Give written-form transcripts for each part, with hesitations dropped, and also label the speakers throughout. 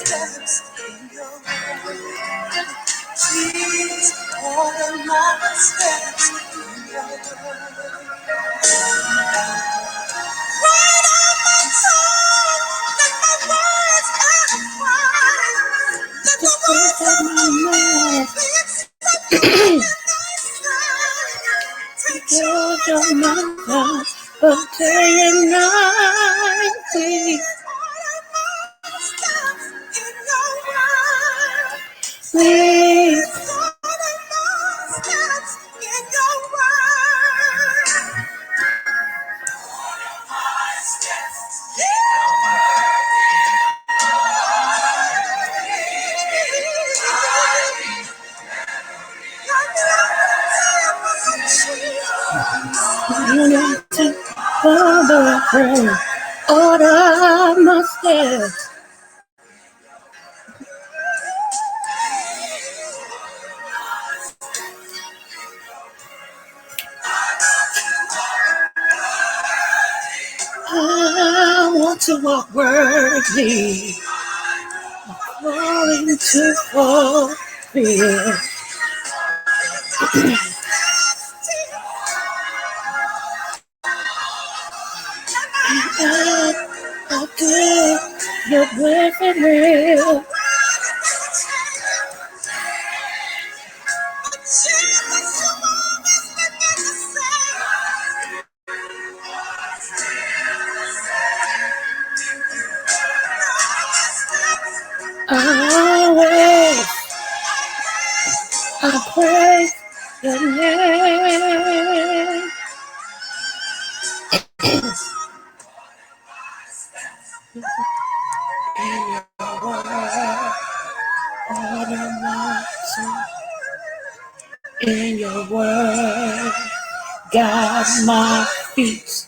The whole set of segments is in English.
Speaker 1: steps in your word. Please order my steps in your word. Right on my tongue, let my words edify. Let the words of my mouth be acceptable in thy sight. Take charge of my thoughts of day and night, please. Please. Father, I pray, order my steps. I want to walk worthy, according to fulfill. I do your work and will. Always, I praise your name. In your word, guide my feet.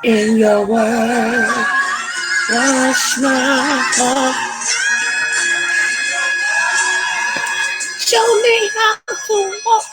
Speaker 1: In your word, wash my heart. Show me how to walk.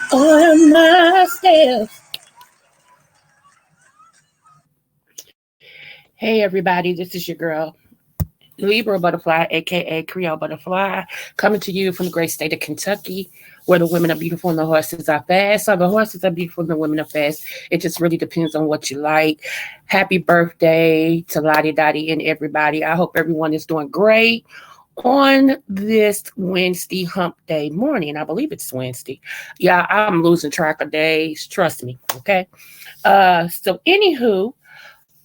Speaker 1: On my steps. Hey everybody, this is your girl, Libra Butterfly, aka Creole Butterfly, coming to you from the great state of Kentucky, where the women are beautiful and the horses are fast. So the horses are beautiful and the women are fast. It just really depends on what you like. Happy birthday to Lottie Dottie and everybody. I hope everyone is doing great on this Wednesday hump day morning. I believe it's Wednesday. Yeah, I'm losing track of days. Trust me. Okay. So anywho,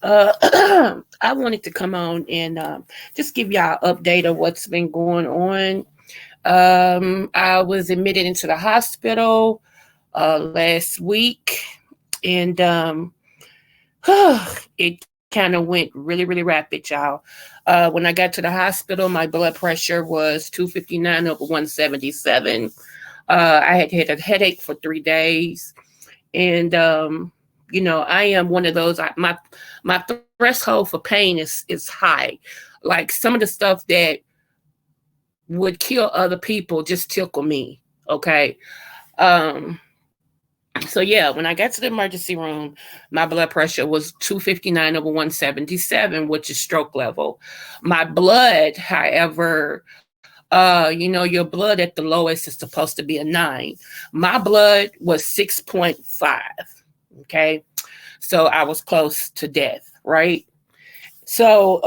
Speaker 1: I wanted to come on and just give y'all an update of what's been going on. I was admitted into the hospital last week, and it kind of went really, really rapid, y'all. When I got to the hospital, my blood pressure was 259 over 177. I had a headache for 3 days, and I am one of those. My threshold for pain is high. Like some of the stuff that would kill other people just tickle me. Okay. So yeah, when I got to the emergency room, my blood pressure was 259 over 177, which is stroke level. My blood, however, Your blood at the lowest is supposed to be a 9. My blood was 6.5. Okay. So I was close to death, right? So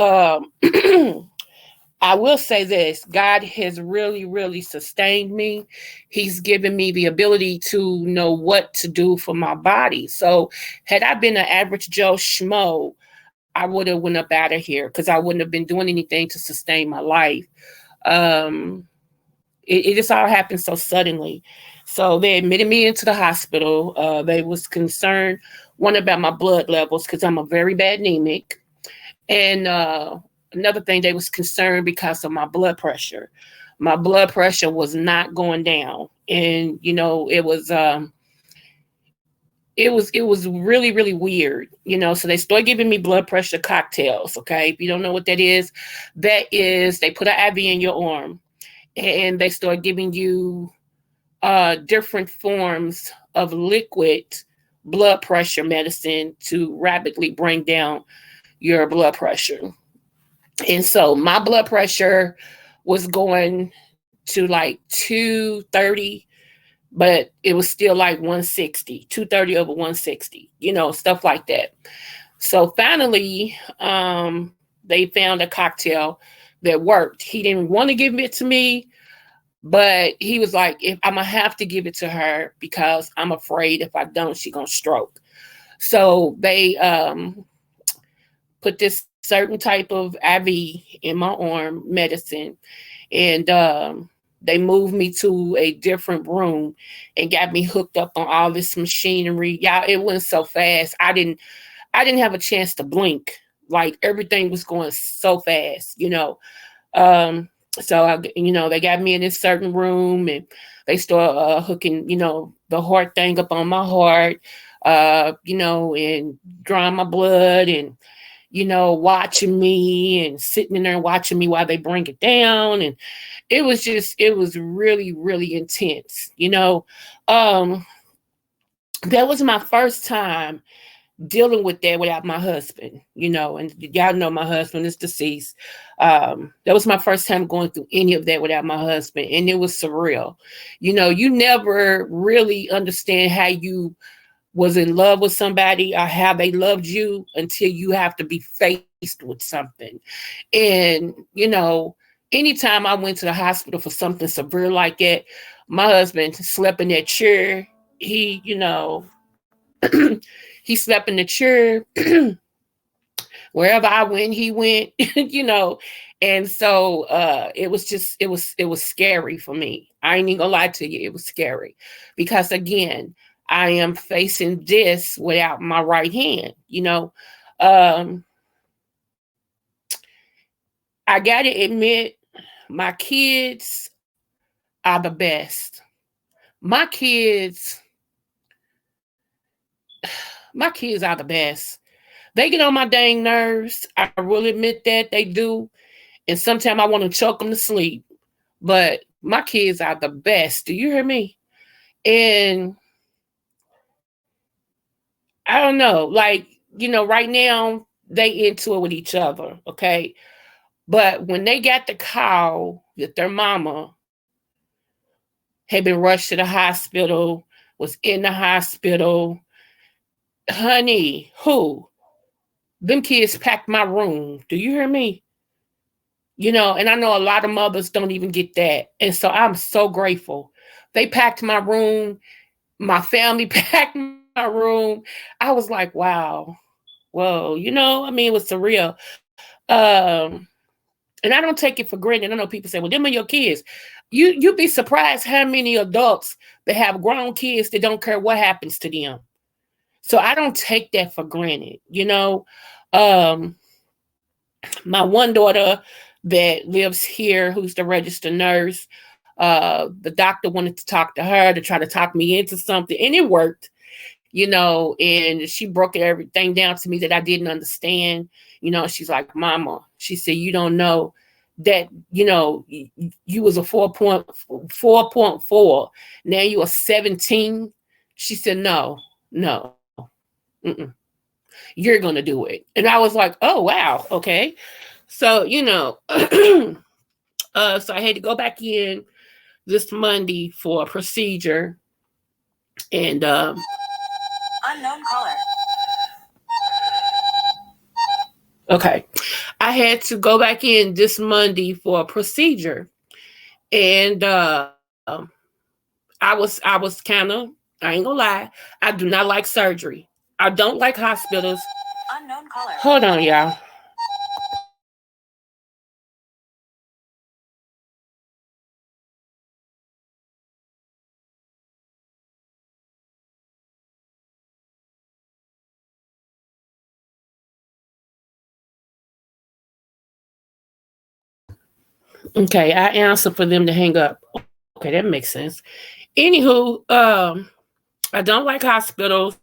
Speaker 1: I will say this: God has really, really sustained me. He's given me the ability to know what to do for my body. So, had I been an average Joe Schmo, I would have went up out of here because I wouldn't have been doing anything to sustain my life. Um, it just all happened so suddenly. So they admitted me into the hospital. They was concerned, one, about my blood levels because I'm a very bad anemic, and another thing, they was concerned because of my blood pressure. My blood pressure was not going down, and it was really, really weird. So they started giving me blood pressure cocktails. Okay, if you don't know what that is they put an IV in your arm, and they start giving you different forms of liquid blood pressure medicine to rapidly bring down your blood pressure. And so my blood pressure was going to like 230, but it was still like 160, 230 over 160, stuff like that. So finally, they found a cocktail that worked. He didn't want to give it to me, but he was like, if I'm gonna have to give it to her because I'm afraid if I don't, she's gonna stroke. So they put this certain type of IV in my arm, medicine, and they moved me to a different room and got me hooked up on all this machinery. Y'all, it went so fast. I didn't have a chance to blink. Like everything was going so fast. Um, so they got me in this certain room, and they start hooking, the heart thing up on my heart, and drawing my blood, and watching me and sitting in there and watching me while they bring it down. And it was really, really intense. Um, that was my first time dealing with that without my husband, and y'all know my husband is deceased. That was my first time going through any of that without my husband, and it was surreal. You never really understand how you was in love with somebody or how they loved you until you have to be faced with something. And, anytime I went to the hospital for something severe like that, my husband slept in that chair. He, he slept in the chair. Wherever I went, he went, And so it was scary for me. I ain't even gonna lie to you, it was scary. Because again, I am facing this without my right hand. Um, I gotta admit, my kids are the best. My kids, my kids are the best. They get on my dang nerves. I will admit that they do. And sometimes I want to choke them to sleep. But my kids are the best. Do you hear me? And I don't know, like, right now they into it with each other, okay? But when they got the call that their mama had been rushed to the hospital, was in the hospital, honey, who? Them kids packed my room. Do you hear me? And I know a lot of mothers don't even get that. And so I'm so grateful. They packed my room. My family packed my room. I was like, wow, whoa, it was surreal. And I don't take it for granted. I know people say, well, them are your kids. You'd be surprised how many adults that have grown kids that don't care what happens to them. So I don't take that for granted. Um, my one daughter that lives here, who's the registered nurse, the doctor wanted to talk to her to try to talk me into something, and it worked. And she broke everything down to me that I didn't understand. She's like, Mama, she said, you don't know that, you was a 4.4. Now you are 17. She said, no, mm-mm. You're going to do it. And I was like, oh, wow. Okay. So, So I had to go back in this Monday for a procedure, and unknown caller. Okay, I had to go back in this Monday for a procedure, and I was kind of, I ain't gonna lie, I do not like surgery. I don't like hospitals. Unknown caller. Hold on, y'all. Okay, I answer for them to hang up. Okay, that makes sense. Anywho, I don't like hospitals.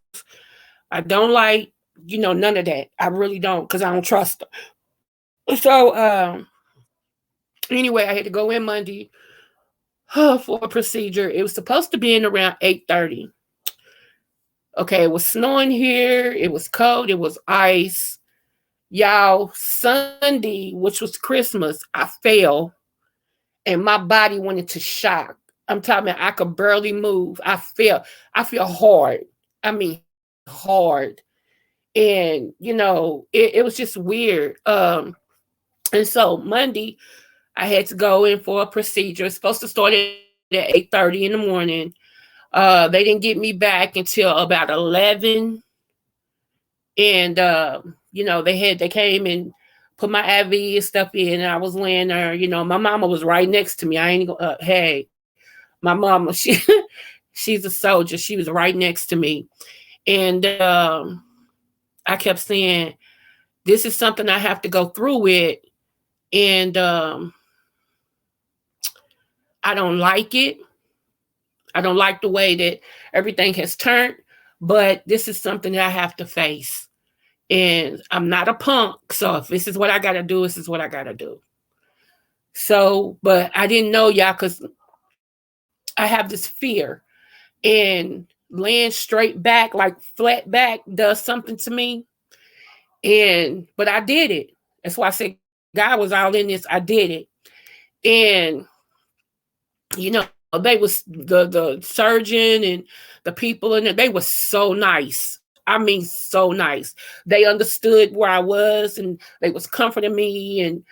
Speaker 1: I don't like, none of that. I really don't, because I don't trust them. So, anyway, I had to go in Monday for a procedure. It was supposed to be in around 8:30. Okay, it was snowing here. It was cold. It was ice. Y'all, Sunday, which was Christmas, I fell and my body went into shock. I'm talking about I could barely move. I feel hard. I mean hard. And, it was just weird. And so Monday, I had to go in for a procedure. It's supposed to start at 8:30 in the morning. They didn't get me back until about 11. And they came and put my IV and stuff in, and I was laying there. My mama was right next to me. I ain't hey, my mama, she's a soldier. She was right next to me. And I kept saying, this is something I have to go through with. And I don't like it. I don't like the way that everything has turned, but this is something that I have to face. And I'm not a punk. So if this is what I got to do, this is what I got to do. So, but I didn't know, y'all, because I have this fear. And laying straight back, like flat back, does something to me. But I did it. That's why I said God was all in this. I did it. And they was the surgeon and the people in it, they were so nice. I mean, so nice. They understood where I was, and they was comforting me, and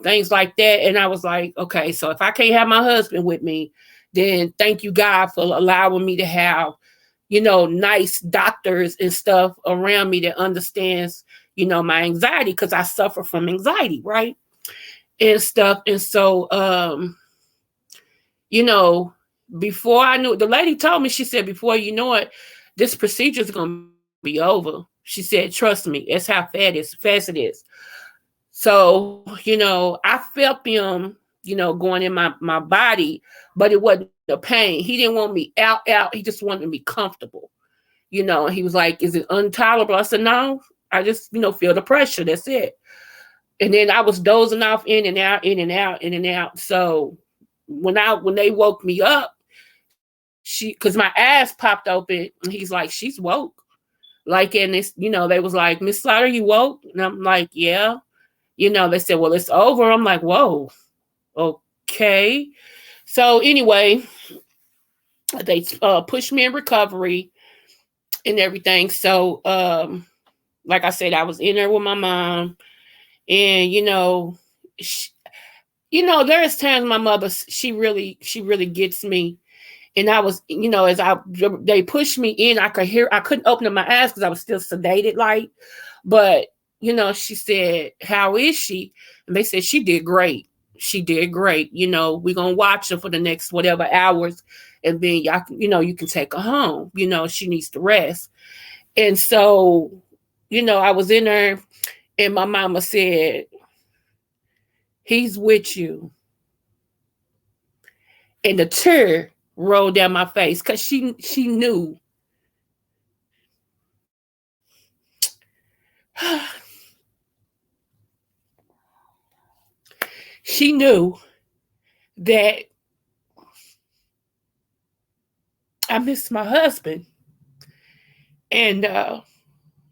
Speaker 1: things like that. And I was like, okay, so if I can't have my husband with me, then thank you God for allowing me to have nice doctors and stuff around me that understands my anxiety, because I suffer from anxiety, right, and stuff. And so you know, before I knew, the lady told me, she said, before you know it, this procedure is going to be over. She said, trust me, it's how fast it is. So, I felt them, going in my body, but it wasn't the pain. He didn't want me out. He just wanted me comfortable. And he was like, is it intolerable? I said, no, I just, feel the pressure. That's it. And then I was dozing off in and out, in and out, in and out. So when they woke me up, because my eyes popped open, and he's like, she's woke. Like, and it's, they was like, Miss Slaughter, you woke? And I'm like, yeah. They said, well, it's over. I'm like, whoa, okay. So anyway, they pushed me in recovery and everything. So, like I said, I was in there with my mom, and she, there's times my mother, she really gets me. And I was, as they pushed me in, I couldn't open up my eyes because I was still sedated, like, but, she said, how is she? And they said, she did great. She did great. We're going to watch her for the next whatever hours. And then y'all, you can take her home. She needs to rest. And so, I was in there, and my mama said, he's with you. And the tear rolled down my face, because she knew. She knew that I missed my husband. And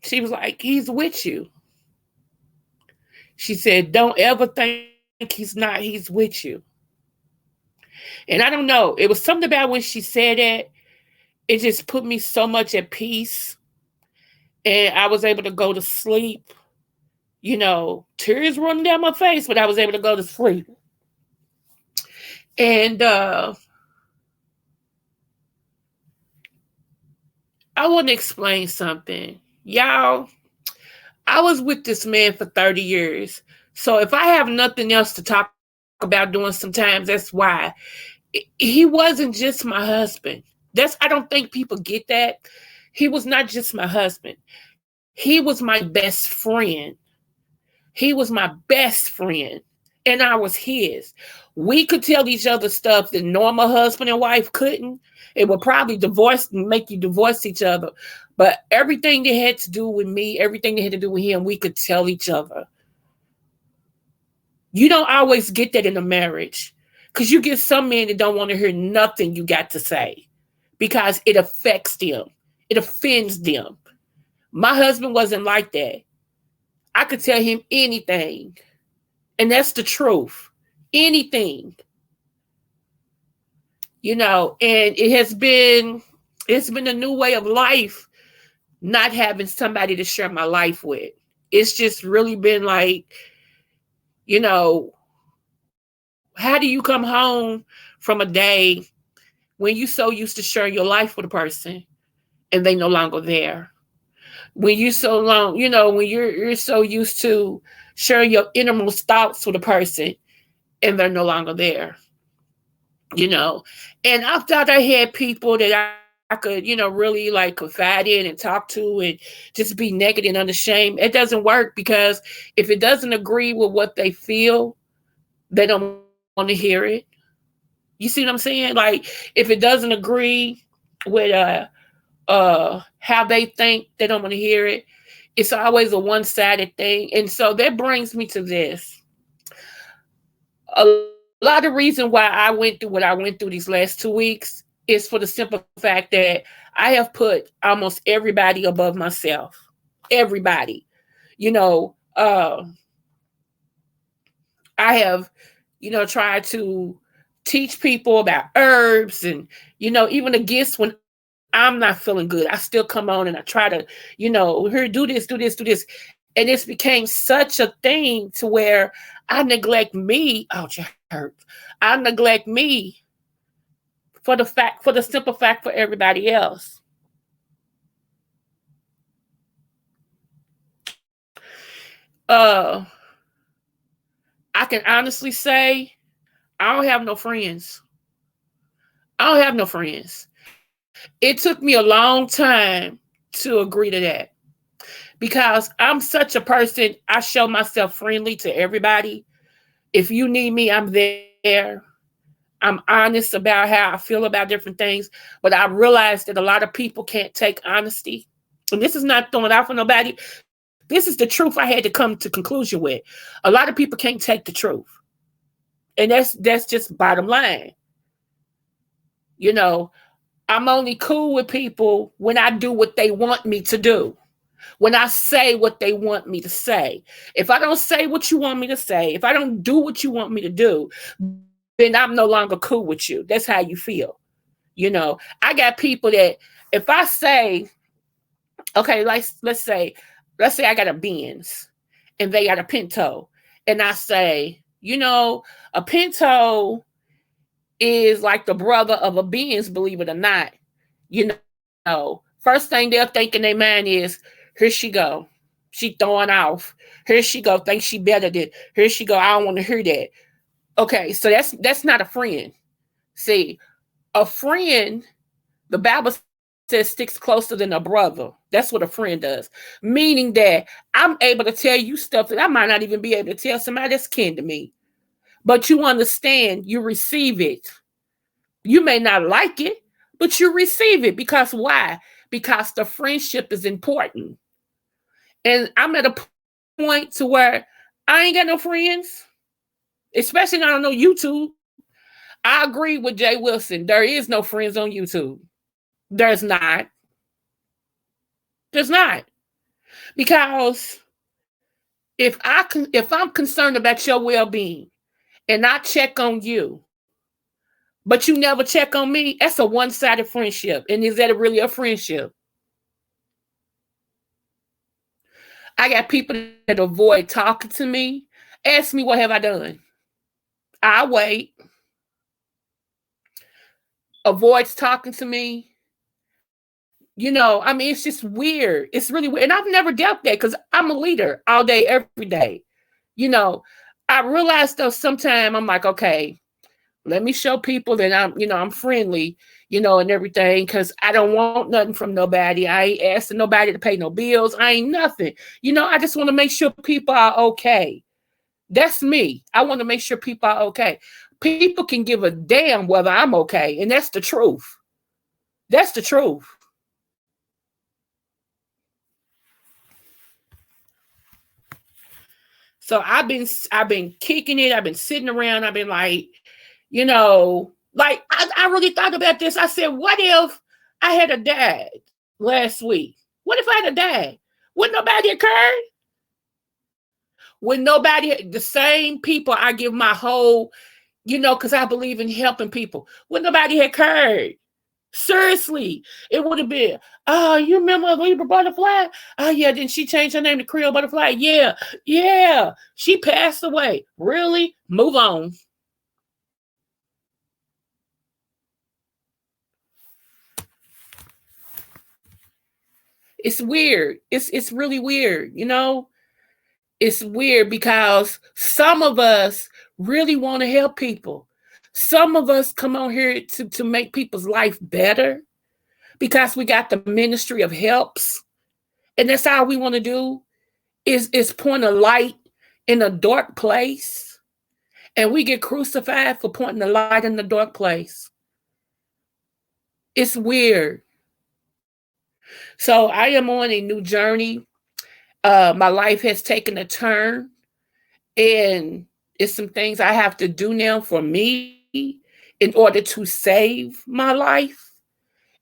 Speaker 1: she was like, he's with you. She said, don't ever think he's not. He's with you. And I don't know. It was something about when she said that. It just put me so much at peace. And I was able to go to sleep. Tears running down my face, but I was able to go to sleep. And I want to explain something. Y'all, I was with this man for 30 years. So if I have nothing else to talk about doing sometimes, that's why. He wasn't just my husband. I don't think people get that. He was not just my husband. He was my best friend. He was my best friend. And I was his. We could tell each other stuff that normal husband and wife couldn't. It would probably make you divorce each other. But everything that had to do with me, everything that had to do with him, we could tell each other. You don't always get that in a marriage. Because you get some men that don't want to hear nothing you got to say. Because it affects them. It offends them. My husband wasn't like that. I could tell him anything. And that's the truth. Anything. And it's been a new way of life not having somebody to share my life with. It's just really been like, how do you come home from a day when you so used to sharing your life with a person and they no longer there? When you so long, when you're so used to sharing your innermost thoughts with a person and they're no longer there. And I thought I had people that I could, really like confide in and talk to and just be naked and unashamed. It doesn't work because if it doesn't agree with what they feel, they don't want to hear it. You see what I'm saying? Like if it doesn't agree with how they think, they don't want to hear it. It's always a one-sided thing. And so that brings me to this. A lot of reason why I went through what I went through these last 2 weeks is for the simple fact that I have put almost everybody above myself. Everybody. You know, uh, I have, tried to teach people about herbs and, even the gifts when I'm not feeling good. I still come on and I try to, here, do this, do this, do this. And it's became such a thing to where I neglect me. Ouch, it hurts. I neglect me for the simple fact for everybody else. Uh, I can honestly say I don't have no friends. I don't have no friends. It took me a long time to agree to that because I'm such a person. I show myself friendly to everybody. If you need me, I'm there. I'm honest about how I feel about different things, but I realized that a lot of people can't take honesty. And this is not throwing out for nobody. This is the truth I had to come to conclusion with. A lot of people can't take the truth. And that's just bottom line. You know, I'm only cool with people when I do what they want me to do. When I say what they want me to say. If I don't say what you want me to say, if I don't do what you want me to do, then I'm no longer cool with you. That's how you feel. I got people that if I say, okay, let's say I got a Benz and they got a Pinto, and I say, a Pinto is like the brother of a Benz, believe it or not. First thing they'll think in their mind is, here she go. She throwing off. Here she go, think she better than. Here she go, I don't want to hear that. Okay, so that's not a friend. See, a friend, the Bible says sticks closer than a brother. That's what a friend does. Meaning that I'm able to tell you stuff that I might not even be able to tell somebody that's kin to me. But you understand, you receive it. You may not like it, but you receive it because why? Because the friendship is important. And I'm at a point to where I ain't got no friends, especially not on no YouTube. I agree with Jay Wilson. There is no friends on YouTube. There's not. There's not. Because if I'm concerned about your well-being, and I check on you, but you never check on me, that's a one-sided friendship. And is that really a friendship? I got people that avoid talking to me. Ask me, what have I done? I wait. Avoids talking to me. I mean, it's just weird. It's really weird. And I've never dealt that because I'm a leader all day, every day. You know, I realize though sometimes I'm like, okay, let me show people that I'm friendly, and everything, because I don't want nothing from nobody. I ain't asking nobody to pay no bills. I ain't nothing. I just want to make sure people are okay. That's me. I want to make sure people are okay. People can give a damn whether I'm okay. And that's the truth. That's the truth. So I've been kicking it. I've been sitting around. I've been like I really thought about this. I said, what if I had a dad last week? What if I had a dad? Would nobody occur? Would nobody, the same people I give my whole, because I believe in helping people. Would nobody have cared? Seriously, it would have been, oh, you remember Libra Butterfly? Oh, yeah, didn't she change her name to Creole Butterfly? Yeah, yeah, she passed away. Really? Move on. It's weird. It's really weird. It's weird because some of us really want to help people. Some of us come on here to make people's life better because we got the ministry of helps. And that's all we want to do is point a light in a dark place. And we get crucified for pointing the light in the dark place. It's weird. So I am on a new journey. My life has taken a turn, and it's some things I have to do now for me in order to save my life.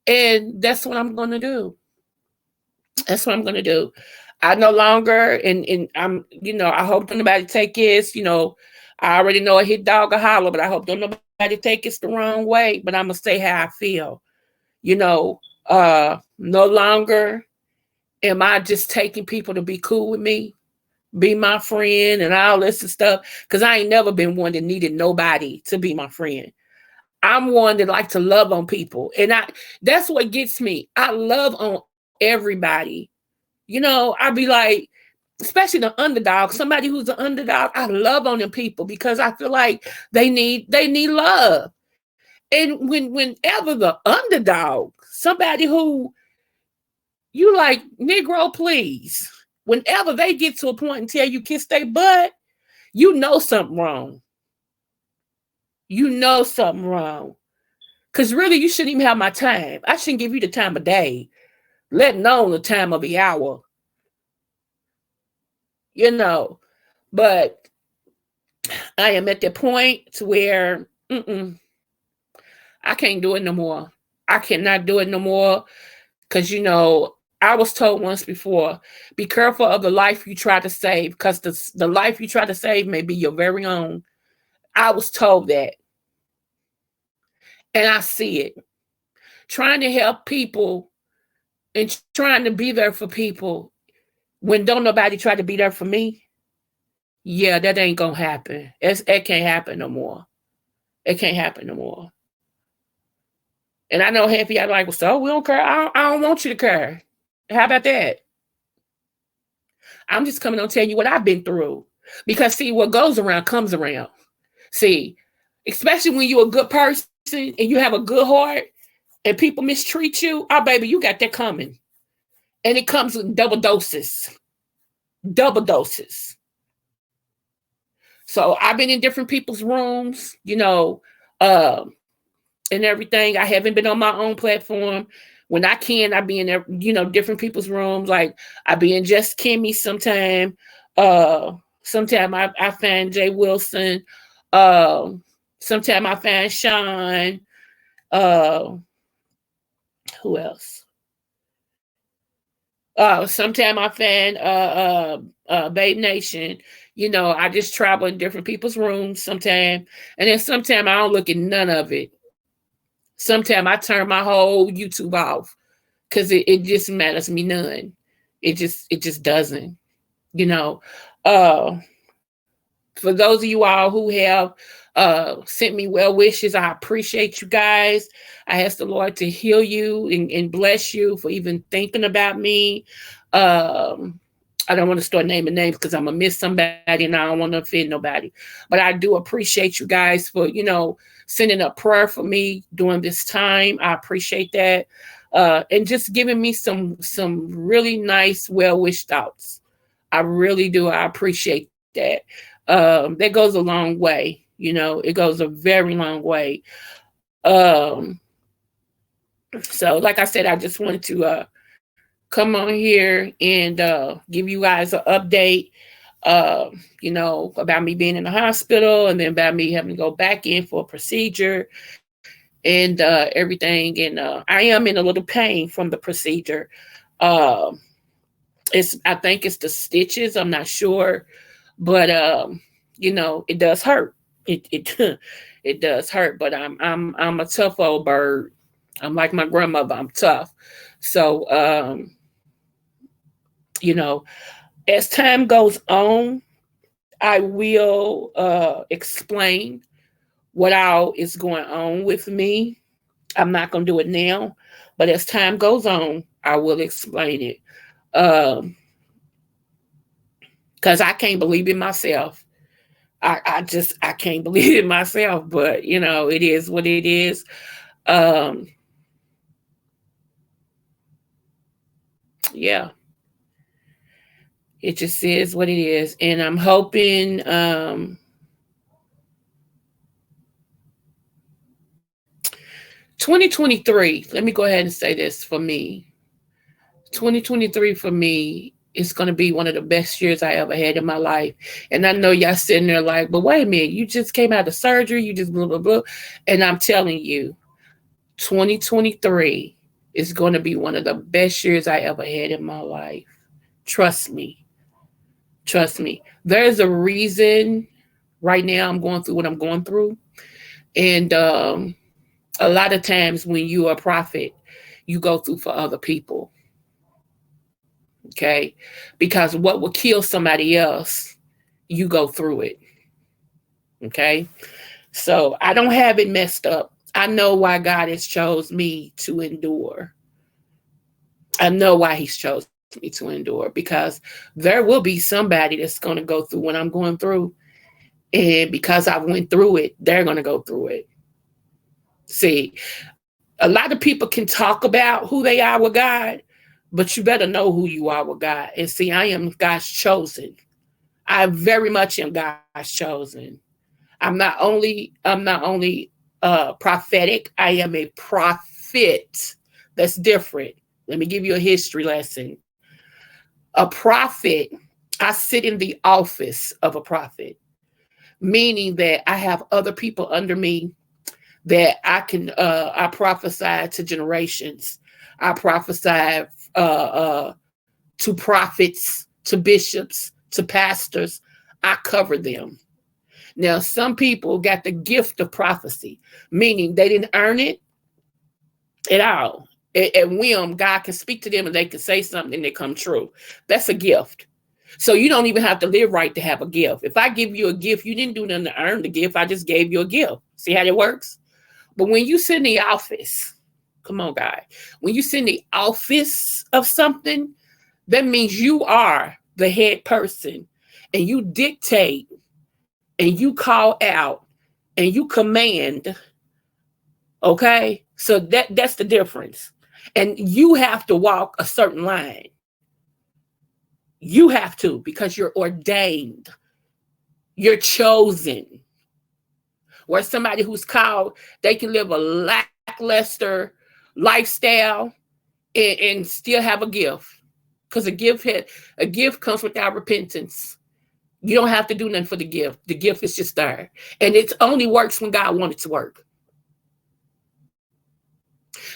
Speaker 1: And that's what I'm going to do. That's what I'm going to do. I no longer, and I hope don't nobody take this, I already know a hit dog a holler, but I hope don't nobody take it the wrong way. But I'm going to say how I feel. No longer am I just taking people to be cool with me, be my friend, and all this and stuff. Because I ain't never been one that needed nobody to be my friend. I'm one that like to love on people. And that's what gets me. I love on everybody. I'd be like, especially the underdog, somebody who's an underdog, I love on them people because I feel like they need love. And whenever the underdog, somebody who you like, Negro, please, whenever they get to a point and tell you kiss their butt, you know something wrong. You know something wrong. Because really, you shouldn't even have my time. I shouldn't give you the time of day, let alone the time of the hour. You know, but I am at the point to where I can't do it no more. I cannot do it no more because, I was told once before, be careful of the life you try to save because the life you try to save may be your very own. I was told that. And I see it. Trying to help people and trying to be there for people when don't nobody try to be there for me. Yeah, that ain't gonna happen. It can't happen no more. It can't happen no more. And I know half of y'all like, well, so we don't care. I don't want you to care. How about that? I'm just coming on telling you what I've been through. Because see, what goes around comes around. See, especially when you're a good person and you have a good heart and people mistreat you, oh baby, you got that coming. And it comes with double doses. Double doses. So I've been in different people's rooms, and everything. I haven't been on my own platform. When I can, I be in there, different people's rooms. Like I be in Just Kimmy sometime. Sometime I find Jay Wilson. Sometime I find Sean. Who else? Sometime I find Babe Nation. I just travel in different people's rooms sometimes. And then sometimes I don't look at none of it. Sometimes I turn my whole YouTube off because it just matters me none. It just doesn't, you know. Uh for those of you all who have sent me well wishes, I appreciate you guys. I ask the Lord to heal you and bless you for even thinking about me. Um, I don't want to start naming names because I'm gonna miss somebody and I don't want to offend nobody. But I do appreciate you guys for, sending a prayer for me during this time. I appreciate that. And just giving me some really nice, well wished thoughts. I really do. I appreciate that. That goes a long way. It goes a very long way. Um, so, like I said, I just wanted to come on here and give you guys an update. About me being in the hospital and then about me having to go back in for a procedure and everything. And I am in a little pain from the procedure. Um, I think it's the stitches. I'm not sure, but it does hurt. It it does hurt, but I'm a tough old bird. I'm like my grandmother. I'm tough. So you know, as time goes on, I will explain what all is going on with me. I'm not gonna do it now, but as time goes on, I will explain it. Um, because I can't believe it myself. I can't believe it myself, but it is what it is. Um, yeah, it just is what it is, and I'm hoping 2023. Let me go ahead and say this for me. 2023 for me is going to be one of the best years I ever had in my life. And I know y'all sitting there like, but wait a minute, you just came out of surgery, you just blah, blah, blah. And I'm telling you, 2023 is going to be one of the best years I ever had in my life. Trust me. Trust me. There's a reason right now I'm going through what I'm going through. And a lot of times when you are a prophet, you go through for other people. Okay. Because what will kill somebody else, you go through it. Okay. So I don't have it messed up. I know why God has chose me to endure. I know why he's chose me to endure because there will be somebody that's going to go through what I'm going through. And because I went through it, they're going to go through it. See, a lot of people can talk about who they are with God, but you better know who you are with God. And see, I am God's chosen. I very much am God's chosen. I'm not only prophetic, I am a prophet. That's different. Let me give you a history lesson. A prophet, I sit in the office of a prophet, meaning that I have other people under me that I prophesy to generations. I prophesy to prophets, to bishops, to pastors. I cover them. Now, some people got the gift of prophecy, meaning they didn't earn it at all. At whim, God can speak to them and they can say something and it come true. That's a gift. So you don't even have to live right to have a gift. If I give you a gift, you didn't do nothing to earn the gift. I just gave you a gift. See how that works? But when you sit in the office, come on, God, when you sit in the office of something, that means you are the head person and you dictate and you call out and you command. Okay. So that's the difference. And you have to walk a certain line. You have to because you're ordained. You're chosen. Where somebody who's called, they can live a lackluster lifestyle and still have a gift. Because a gift comes without repentance. You don't have to do nothing for the gift. The gift is just there. And it only works when God wants it to work.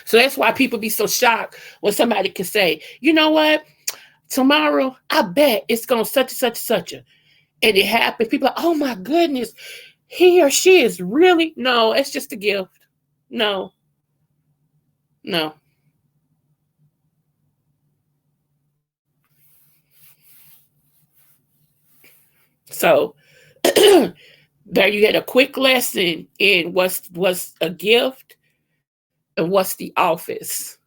Speaker 1: So that's why people be so shocked when somebody can say, you know what? Tomorrow, I bet it's going such and such and such. and it happens, people are like, oh my goodness, he or she is really, no, it's just a gift. No, no. So there you had a quick lesson in what's a gift and what's the office.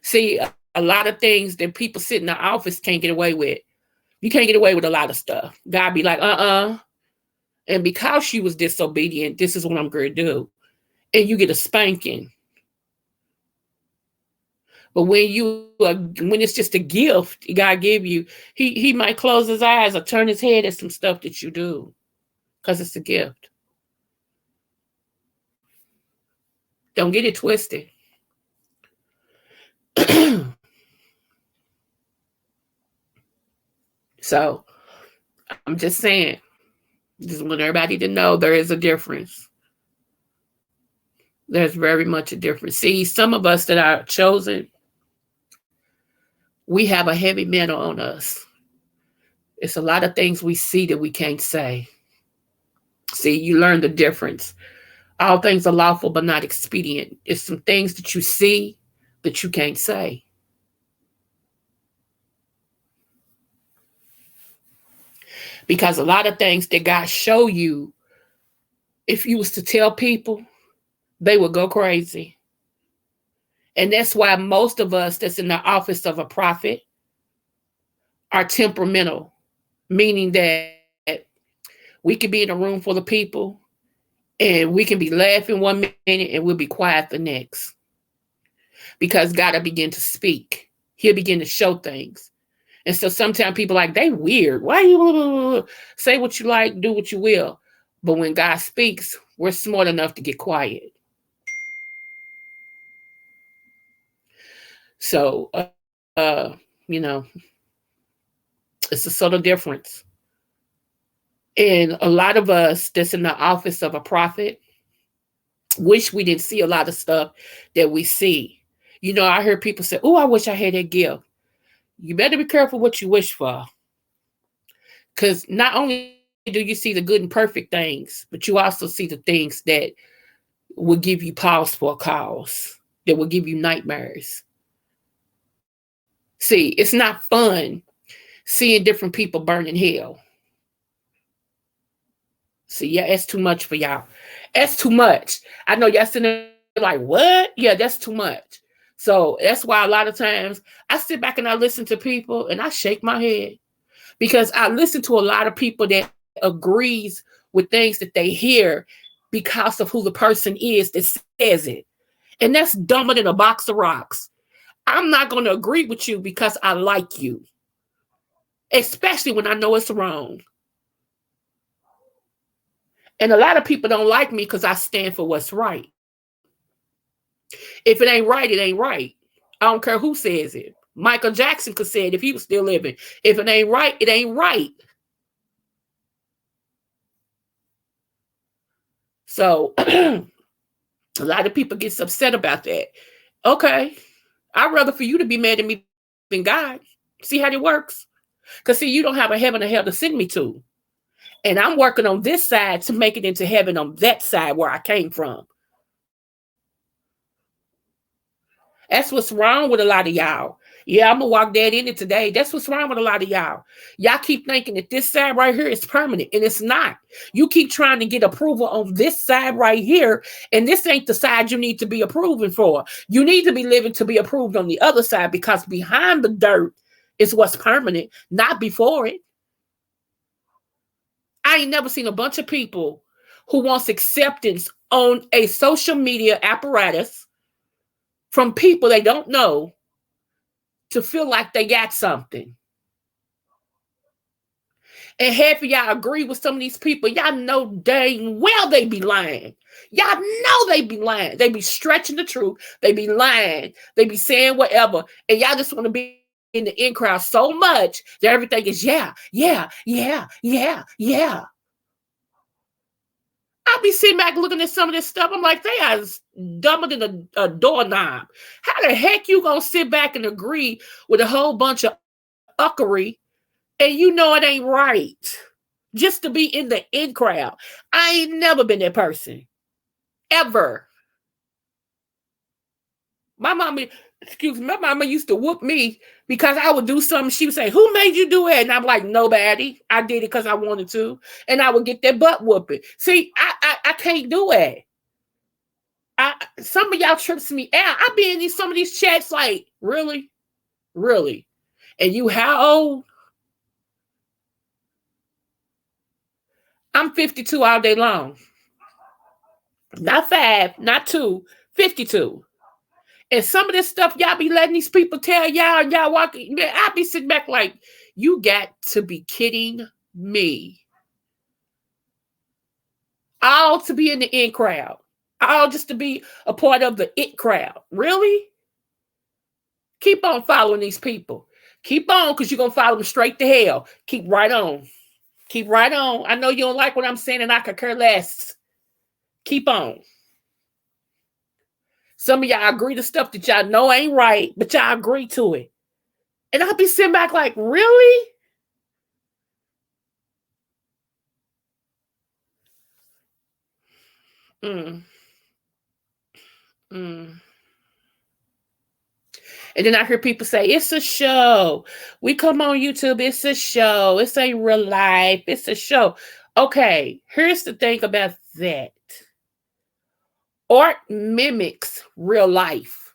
Speaker 1: See, a lot of things that people sit in the office can't get away with. You can't get away with a lot of stuff. God be like, and because she was disobedient, this is what I'm going to do. And you get a spanking. But when it's just a gift God give you, he might close his eyes or turn his head at some stuff that you do because it's a gift. Don't get it twisted. So I'm just saying, just want everybody to know there is a difference. There's very much a difference. See, some of us that are chosen, we have a heavy mantle on us. It's a lot of things we see that we can't say. See, you learn the difference. All things are lawful but not expedient. It's some things that you see that you can't say. Because a lot of things that God show you, if you was to tell people, they would go crazy. And that's why most of us that's in the office of a prophet are temperamental, meaning that we could be in a room full of people and we can be laughing one minute and we'll be quiet the next. Because God will begin to speak. He'll begin to show things. And so sometimes people are like, they weird. Why you say what you like, do what you will? But when God speaks, we're smart enough to get quiet. So, you know, it's a subtle difference. And a lot of us that's in the office of a prophet wish we didn't see a lot of stuff that we see. You know, I heard people say, oh, I wish I had that gift. You better be careful what you wish for. Because not only do you see the good and perfect things, but you also see the things that will give you pause for a cause, that will give you nightmares. See, it's not fun seeing different people burn in hell. See, yeah, it's too much for y'all. That's too much. I know y'all sitting there like, what? Yeah, that's too much. So that's why a lot of times I sit back and I listen to people and I shake my head because I listen to a lot of people that agrees with things that they hear because of who the person is that says it. And that's dumber than a box of rocks. I'm not going to agree with you because I like you, especially when I know it's wrong. And a lot of people don't like me because I stand for what's right. If it ain't right, it ain't right. I don't care who says it. Michael Jackson could say it if he was still living. If it ain't right, it ain't right. So a lot of people get upset about that. Okay, I'd rather for you to be mad at me than God. See how it works? Because see, you don't have a heaven or hell to send me to. And I'm working on this side to make it into heaven on that side where I came from. That's what's wrong with a lot of y'all. Yeah, I'm going to walk that in it today. That's what's wrong with a lot of y'all. Y'all keep thinking that this side right here is permanent, and it's not. You keep trying to get approval on this side right here, and this ain't the side you need to be approving for. You need to be living to be approved on the other side because behind the dirt is what's permanent, not before it. I ain't never seen a bunch of people who wants acceptance on a social media apparatus from people they don't know to feel like they got something. And half of y'all agree with some of these people. Y'all know dang well they be lying. Y'all know they be lying. They be stretching the truth. They be lying. They be saying whatever. And y'all just want to be in the in crowd so much that everything is yeah, yeah, yeah, yeah, yeah. I'll be sitting back looking at some of this stuff. I'm like, they are dumber than a doorknob. How the heck you gonna sit back and agree with a whole bunch of uckery And you know it ain't right. Just to be in the in crowd. I ain't never been that person. Ever. My mama, excuse me, my mama used to whoop me because I would do something. She would say, "Who made you do it?" And I'm like, "Nobody. I did it because I wanted to." And I would get that butt whooping. See, I can't do it. Some of y'all trips me out. I be in some of these chats like, really? Really? And you how old? I'm 52 all day long. Not 5, not 2, 52. And some of this stuff y'all be letting these people tell y'all, and y'all walking, man, I be sitting back like, you got to be kidding me. All to be in the in crowd. All just to be a part of the it crowd. Really? Keep on following these people. Keep on, because you're going to follow them straight to hell. Keep right on. Keep right on. I know you don't like what I'm saying, and I could care less. Keep on. Some of y'all agree to stuff that y'all know ain't right, but y'all agree to it. And I'll be sitting back like, really? Mm. Mm. And then I hear people say, it's a show. We come on YouTube, it's a show. It's a real life. It's a show. Okay, here's the thing about that. Art mimics real life.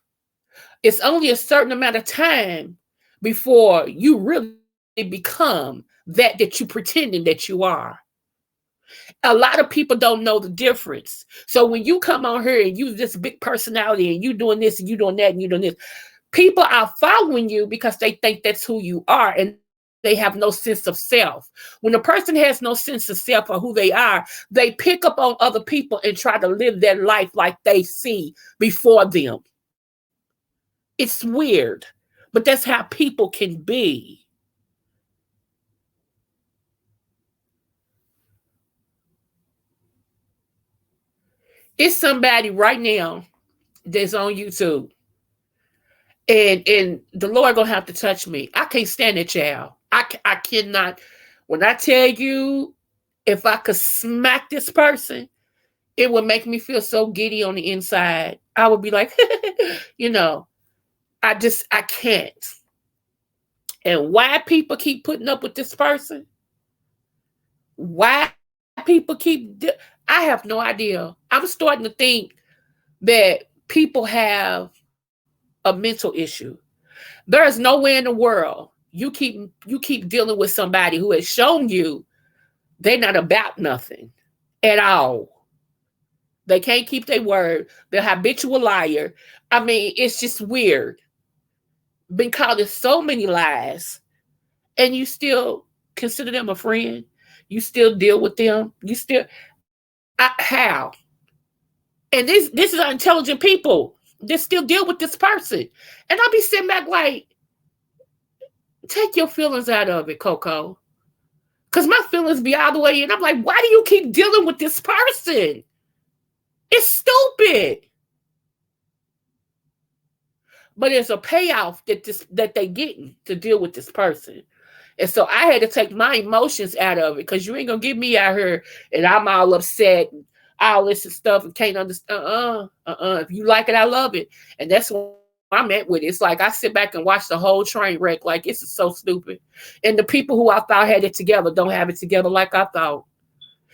Speaker 1: It's only a certain amount of time before you really become that you pretending that you are. A lot of people don't know the difference. So when you come on here and you this big personality and you doing this and you doing that and you doing this, people are following you because they think that's who you are, and they have no sense of self. When a person has no sense of self or who they are, they pick up on other people and try to live their life like they see before them. It's weird, but that's how people can be. It's somebody right now that's on YouTube, and the Lord gonna have to touch me. I can't stand that child. I cannot. When I tell you, if I could smack this person, it would make me feel so giddy on the inside. I would be like, you know, I can't. And why people keep putting up with this person? Why people I have no idea. I'm starting to think that people have a mental issue. There is nowhere in the world you keep dealing with somebody who has shown you they're not about nothing at all. They can't keep their word. They're habitual liar. I mean, it's just weird. Been called so many lies, and you still consider them a friend. You still deal with them. You still how? And this is intelligent people that still deal with this person. And I'll be sitting back like, take your feelings out of it, Coco. Because my feelings be all the way in. I'm like, why do you keep dealing with this person? It's stupid. But it's a payoff that they getting to deal with this person. And so I had to take my emotions out of it, because you ain't gonna get me out here and I'm all upset and all this and stuff and can't understand. If you like it, I love it. And that's what I'm at with it. It's like I sit back and watch the whole train wreck. Like, this is so stupid. And the people who I thought had it together don't have it together like I thought.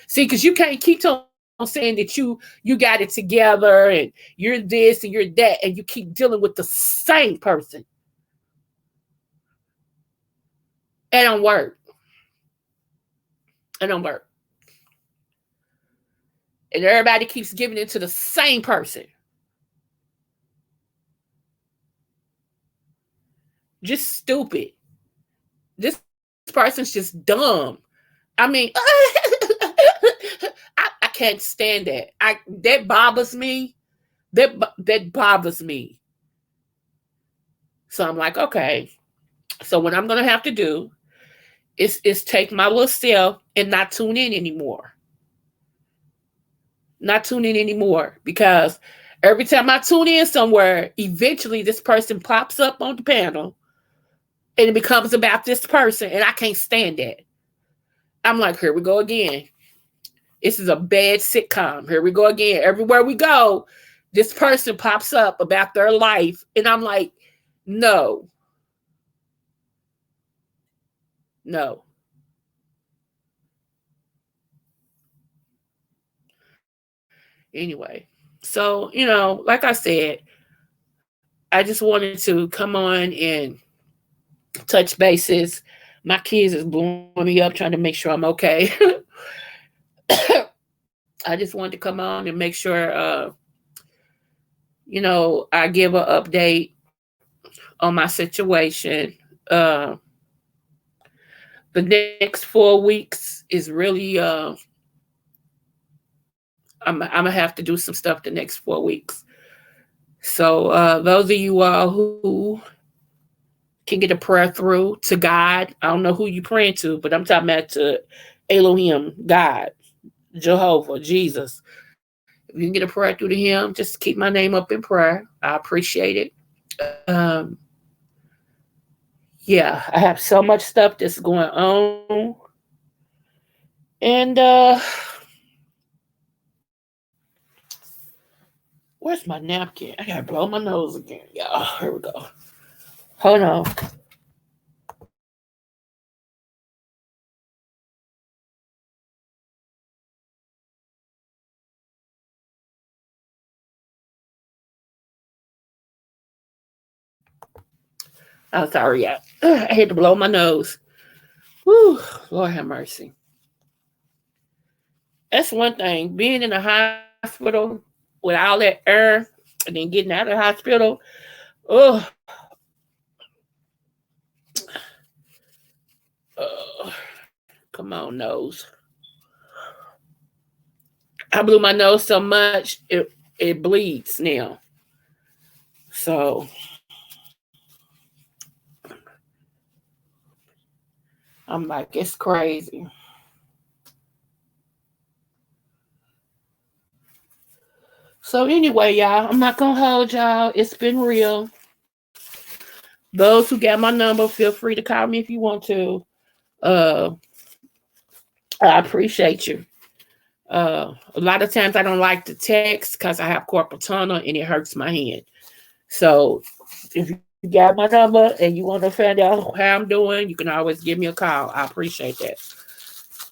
Speaker 1: See, because you can't keep on saying that you got it together and you're this and you're that, and you keep dealing with the same person. It don't work. It don't work. And everybody keeps giving it to the same person. Just stupid. This person's just dumb. I mean, I can't stand that. That bothers me. That bothers me. So I'm like, okay. So what I'm gonna have to do is take my little self and not tune in anymore. Not tune in anymore, because every time I tune in somewhere, eventually this person pops up on the panel And it becomes about this person, and I can't stand that. I'm like, here we go again. This is a bad sitcom. Here we go again. Everywhere we go, this person pops up about their life, and I'm like, no, no. Anyway, so, like I said, I just wanted to come on and touch bases. My kids is blowing me up trying to make sure I'm okay. I just wanted to come on and make sure, I give an update on my situation. The next 4 weeks is really, I'm gonna have to do some stuff the next 4 weeks. So those of you all who can get a prayer through to God, I don't know who you praying to, but I'm talking about to Elohim, God, Jehovah, Jesus. If you can get a prayer through to Him, just keep my name up in prayer. I appreciate it. Yeah, I have so much stuff that's going on, and where's my napkin? I gotta blow my nose again, y'all. Here we go. Hold on. I'm sorry, yeah. I had to blow my nose. Whew, Lord have mercy. That's one thing. Being in the hospital with all that air and then getting out of the hospital. Oh, come on, nose. I blew my nose so much it bleeds now. So I'm like, it's crazy. So anyway, y'all, I'm not gonna hold y'all. It's been real. Those who got my number, feel free to call me if you want to. Uh, I appreciate you. A lot of times I don't like to text because I have carpal tunnel and it hurts my hand. So if you got my number and you want to find out how I'm doing, you can always give me a call. I appreciate that.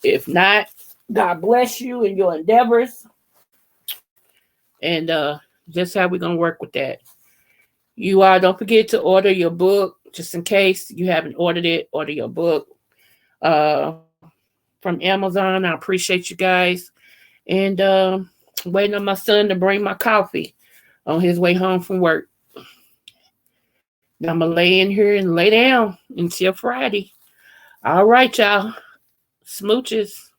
Speaker 1: If not, God bless you in your endeavors. And just how we're gonna work with that. You all don't forget to order your book, just in case you haven't ordered it. Order your book uh, from Amazon. I appreciate you guys. And waiting on my son to bring my coffee on his way home from work. Now I'm gonna lay in here and lay down until Friday. All right, y'all. Smooches.